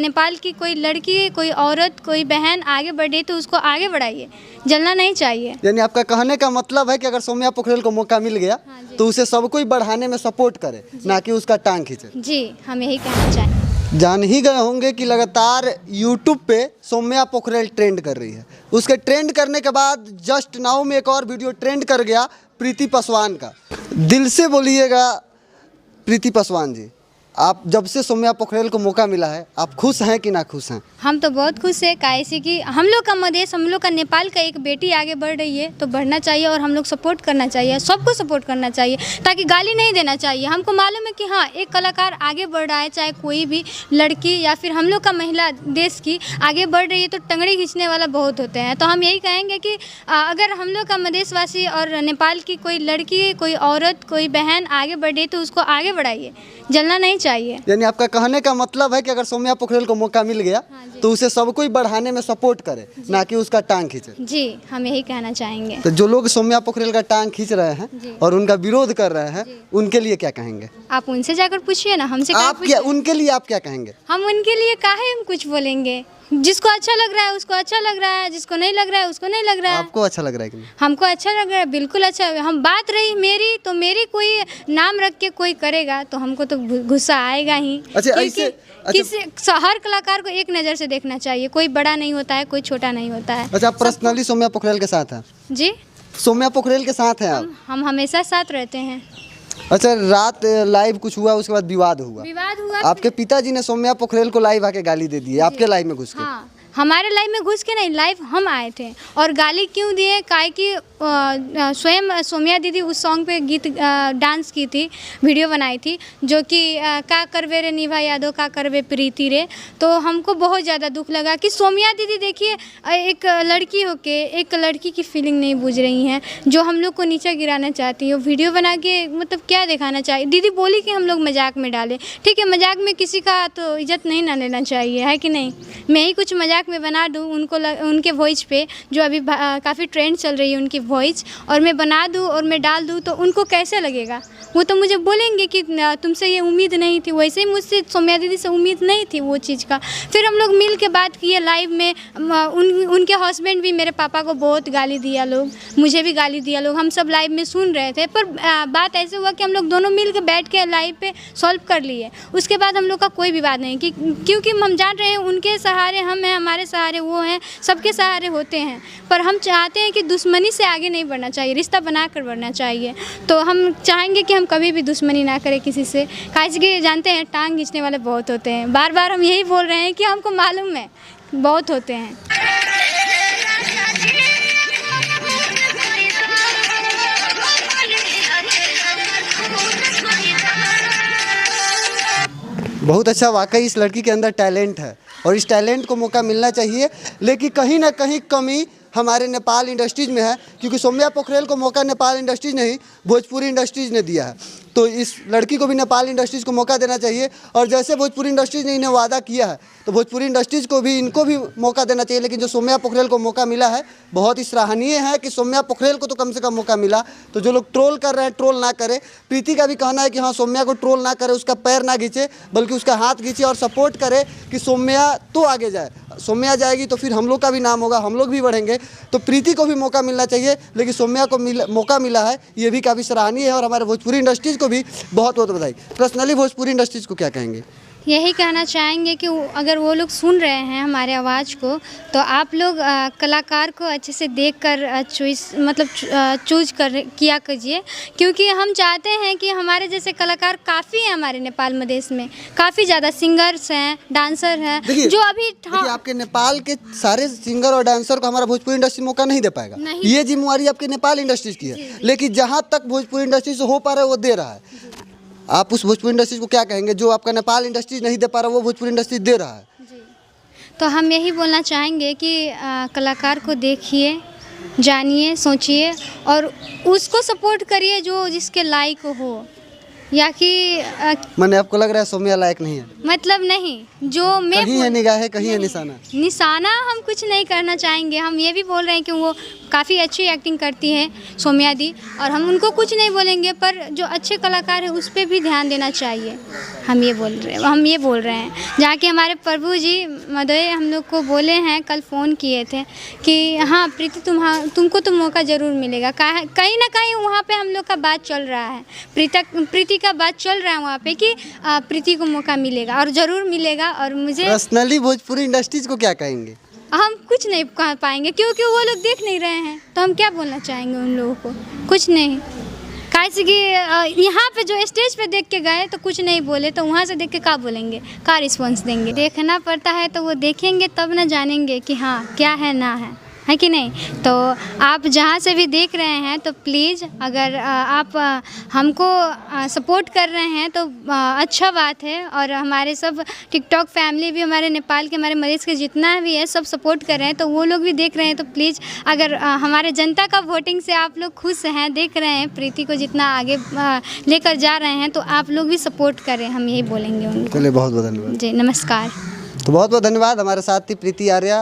नेपाल की कोई लड़की, कोई औरत, कोई बहन आगे बढ़े तो उसको आगे बढ़ाइए, जलना नहीं चाहिए। यानी आपका कहने का मतलब है कि अगर सौम्या पोखरेल को मौका मिल गया तो उसे सब कोई बढ़ाने में सपोर्ट करे, ना कि उसका टांग खींचे। जी, हम यही कहना चाहेंगे। जान ही गए होंगे कि लगातार यूट्यूब पे सौम्या पोखरेल ट्रेंड कर रही है। उसके ट्रेंड करने के बाद जस्ट नाउ में एक और वीडियो ट्रेंड कर गया प्रीति पासवान का। दिल से बोलिएगा प्रीति पासवान जी, आप जब से सौम्या पोखरेल को मौका मिला है, आप खुश हैं कि ना खुश हैं? हम तो बहुत खुश है, कैसे कि हम लोग का मधेश, हम लोग का नेपाल का एक बेटी आगे बढ़ रही है तो बढ़ना चाहिए और हम लोग सपोर्ट करना चाहिए, सबको सपोर्ट करना चाहिए, ताकि गाली नहीं देना चाहिए। हमको मालूम है कि हाँ, एक कलाकार आगे बढ़ रहा है, चाहे कोई भी लड़की या फिर हम लोग का महिला देश की आगे बढ़ रही है तो टंगड़ी खींचने वाला बहुत होते हैं। तो हम यही कहेंगे कि अगर हम लोग का मधेशवासी और नेपाल की कोई लड़की, कोई औरत, कोई बहन आगे बढ़ रही है तो उसको आगे बढ़ाइए, जलना नहीं चाहिए। यानी आपका कहने का मतलब है कि अगर सौम्या पोखरेल को मौका मिल गया तो उसे सब कोई बढ़ाने में सपोर्ट करे, ना कि उसका टांग खींचे। जी, हम यही कहना चाहेंगे। तो जो लोग सौम्या पोखरेल का टांग खींच रहे हैं और उनका विरोध कर रहे हैं, उनके लिए क्या कहेंगे? आप उनसे जाकर पूछिए ना, हमसे क्या आप क्या उनके लिए आप क्या कहेंगे? हम उनके लिए काहे हम कुछ बोलेंगे? जिसको अच्छा लग रहा है उसको अच्छा लग रहा है, जिसको नहीं लग रहा है उसको नहीं लग रहा है। आपको अच्छा लग रहा है कि नहीं? हमको अच्छा लग रहा है, बिल्कुल अच्छा। हम बात रही मेरी, तो मेरी कोई नाम रख के कोई करेगा तो हमको तो गुस्सा आएगा ही। अच्छा, किसी हर कलाकार को एक नज़र से देखना चाहिए, कोई बड़ा नहीं होता है, कोई छोटा नहीं होता है। अच्छा, आप पर्सनली सौम्या पोखरेल के साथ हैं? जी, सौम्या पोखरेल के साथ हैं आप? हम हमेशा साथ रहते हैं। अच्छा, रात लाइव कुछ हुआ, उसके बाद विवाद हुआ। आपके पिताजी ने सौम्या पोखरेल को लाइव आके गाली दे दी आपके लाइव में घुस के। हाँ, हमारे लाइव में घुस के नहीं, लाइव हम आए थे और गाली क्यों दिए? काहे कि स्वयं सौम्या दीदी उस सॉन्ग पे गीत डांस की थी, वीडियो बनाई थी, जो कि का करवे रे निभा यादव, का करवे प्रीति रे। तो हमको बहुत ज़्यादा दुख लगा कि सौम्या दीदी देखिए, एक लड़की होके एक लड़की की फीलिंग नहीं बुझ रही हैं, जो हम लोग को नीचे गिराना चाहती है। वीडियो बना के मतलब क्या दिखाना चाहिए? दीदी बोली कि हम लोग मजाक में डालें, ठीक है, मजाक में किसी का तो इज्जत नहीं ना लेना चाहिए, है कि नहीं? मैं ही कुछ मजाक में बना दूँ उनको उनके वॉइस पे, जो अभी काफ़ी ट्रेंड चल रही है उनकी वॉइस, और मैं बना दूँ और मैं डाल दूँ तो उनको कैसे लगेगा? वो तो मुझे बोलेंगे कि तुमसे ये उम्मीद नहीं थी। वैसे ही मुझसे सौम्या दीदी से उम्मीद नहीं थी वो चीज़ का। फिर हम लोग मिल के बात किए लाइव में। उनके हस्बैंड भी मेरे पापा को बहुत गाली दिया लोग, मुझे भी गाली दिया लोग, हम सब लाइव में सुन रहे थे। पर बात ऐसे हुआ कि हम लोग दोनों मिल के बैठ के लाइव पे सॉल्व कर लिए। उसके बाद हम लोग का कोई विवाद नहीं, क्योंकि हम जान रहे हैं उनके सहारे हम हैं, हमारे सहारे वो हैं, सबके सहारे होते हैं। पर हम चाहते हैं कि दुश्मनी से आगे नहीं बढ़ना चाहिए, रिश्ता बना कर बढ़ना चाहिए। तो हम चाहेंगे कि हम कभी भी दुश्मनी ना करें किसी से, खास के जानते हैं टांग खींचने वाले बहुत होते हैं। बार बार हम यही बोल रहे हैं कि हमको मालूम है बहुत होते हैं। बहुत अच्छा, वाकई इस लड़की के अंदर टैलेंट है और इस टैलेंट को मौका मिलना चाहिए। लेकिन कहीं ना कहीं कमी हमारे नेपाल इंडस्ट्रीज में है, क्योंकि सौम्या पोखरेल को मौका नेपाल इंडस्ट्रीज नहीं, भोजपुरी इंडस्ट्रीज ने दिया है। तो इस लड़की को भी नेपाल इंडस्ट्रीज़ को मौका देना चाहिए। और जैसे भोजपुरी इंडस्ट्रीज़ ने इन्हें वादा किया है, तो भोजपुरी इंडस्ट्रीज़ को भी इनको भी मौका देना चाहिए। लेकिन जो सौम्या पोखरेल को मौका मिला है, बहुत ही सराहनीय है कि सौम्या पोखरेल को तो कम से कम मौका मिला। तो जो लोग ट्रोल कर रहे हैं, ट्रोल ना करें। प्रीति का भी कहना है कि हाँ, सौम्या को ट्रोल ना करे, उसका पैर ना खींचे, बल्कि उसका हाथ खींचे और सपोर्ट करे कि सौम्या तो आगे जाए। सौम्या जाएगी तो फिर हम लोग का भी नाम होगा, हम लोग भी बढ़ेंगे। तो प्रीति को भी मौका मिलना चाहिए, लेकिन सौम्या को मौका मिला है, ये भी काफ़ी सराहनीय है। और हमारे भोजपुरी इंडस्ट्रीज़ को भी बहुत बहुत बधाई। पर्सनली भोजपुरी इंडस्ट्रीज़ को क्या कहेंगे? यही कहना चाहेंगे कि अगर वो लोग सुन रहे हैं हमारे आवाज़ को, तो आप लोग कलाकार को अच्छे से देखकर चूज किया कीजिए, क्योंकि हम चाहते हैं कि हमारे जैसे कलाकार काफ़ी हैं हमारे नेपाल मधेश में, काफ़ी ज़्यादा सिंगर्स हैं, डांसर हैं, जो अभी आपके नेपाल के सारे सिंगर और डांसर को हमारा भोजपुरी इंडस्ट्री मौका नहीं दे पाएगा। ये जिम्मेवारी आपके नेपाल इंडस्ट्रीज की है। लेकिन जहाँ तक भोजपुरी इंडस्ट्री से हो पा रहा है वो दे रहा है। आप उस भोजपुरी इंडस्ट्रीज को क्या कहेंगे जो आपका नेपाल इंडस्ट्रीज नहीं दे पा रहा, वो भोजपुरी इंडस्ट्री दे रहा है? जी। तो हम यही बोलना चाहेंगे कि कलाकार को देखिए, जानिए, सोचिए और उसको सपोर्ट करिए जो जिसके लायक हो। या कि मैंने आपको लग रहा है सौम्या लायक नहीं है? मतलब नहीं, जो मैं कहीं है निगाहें, कहीं है निशाना। निशाना हम कुछ नहीं करना चाहेंगे। हम ये भी बोल रहे हैं कि वो काफ़ी अच्छी एक्टिंग करती है सौम्या दी, और हम उनको कुछ नहीं बोलेंगे, पर जो अच्छे कलाकार हैं उस पर भी ध्यान देना चाहिए। हम ये बोल रहे हैं जहाँ कि हमारे प्रभु जी मदोई हम लोग को बोले हैं, कल फ़ोन किए थे कि हाँ प्रीति तुमको तो मौका ज़रूर मिलेगा। कहीं ना कहीं वहाँ पे हम लोग का बात चल रहा है, प्रीति का बात चल रहा है वहाँ पे कि प्रीति को मौका मिलेगा और ज़रूर मिलेगा। और मुझे पर्सनली भोजपुरी इंडस्ट्रीज को क्या कहेंगे? हम कुछ नहीं कह पाएंगे क्योंकि वो लोग देख नहीं रहे हैं, तो हम क्या बोलना चाहेंगे उन लोगों को? कुछ नहीं। कैसे कि यहाँ पे जो स्टेज पे देख के गए तो कुछ नहीं बोले, तो वहाँ से देख के क्या बोलेंगे, क्या रिस्पॉन्स देंगे? देखना पड़ता है तो वो देखेंगे तब ना जानेंगे कि हाँ क्या है ना है कि नहीं। तो आप जहाँ से भी देख रहे हैं तो प्लीज़ अगर आप हमको सपोर्ट कर रहे हैं तो अच्छा बात है। और हमारे सब टिकटॉक फैमिली भी, हमारे नेपाल के, हमारे मरीज़ के जितना भी है सब सपोर्ट कर रहे हैं, तो वो लोग भी देख रहे हैं। तो प्लीज़ अगर हमारे जनता का वोटिंग से आप लोग खुश हैं, देख रहे हैं प्रीति को जितना आगे लेकर जा रहे हैं, तो आप लोग भी सपोर्ट करें, हम यही बोलेंगे उनको। चलिए बहुत बहुत धन्यवाद जी, नमस्कार। तो बहुत बहुत धन्यवाद। हमारे साथ थी प्रीति आर्या।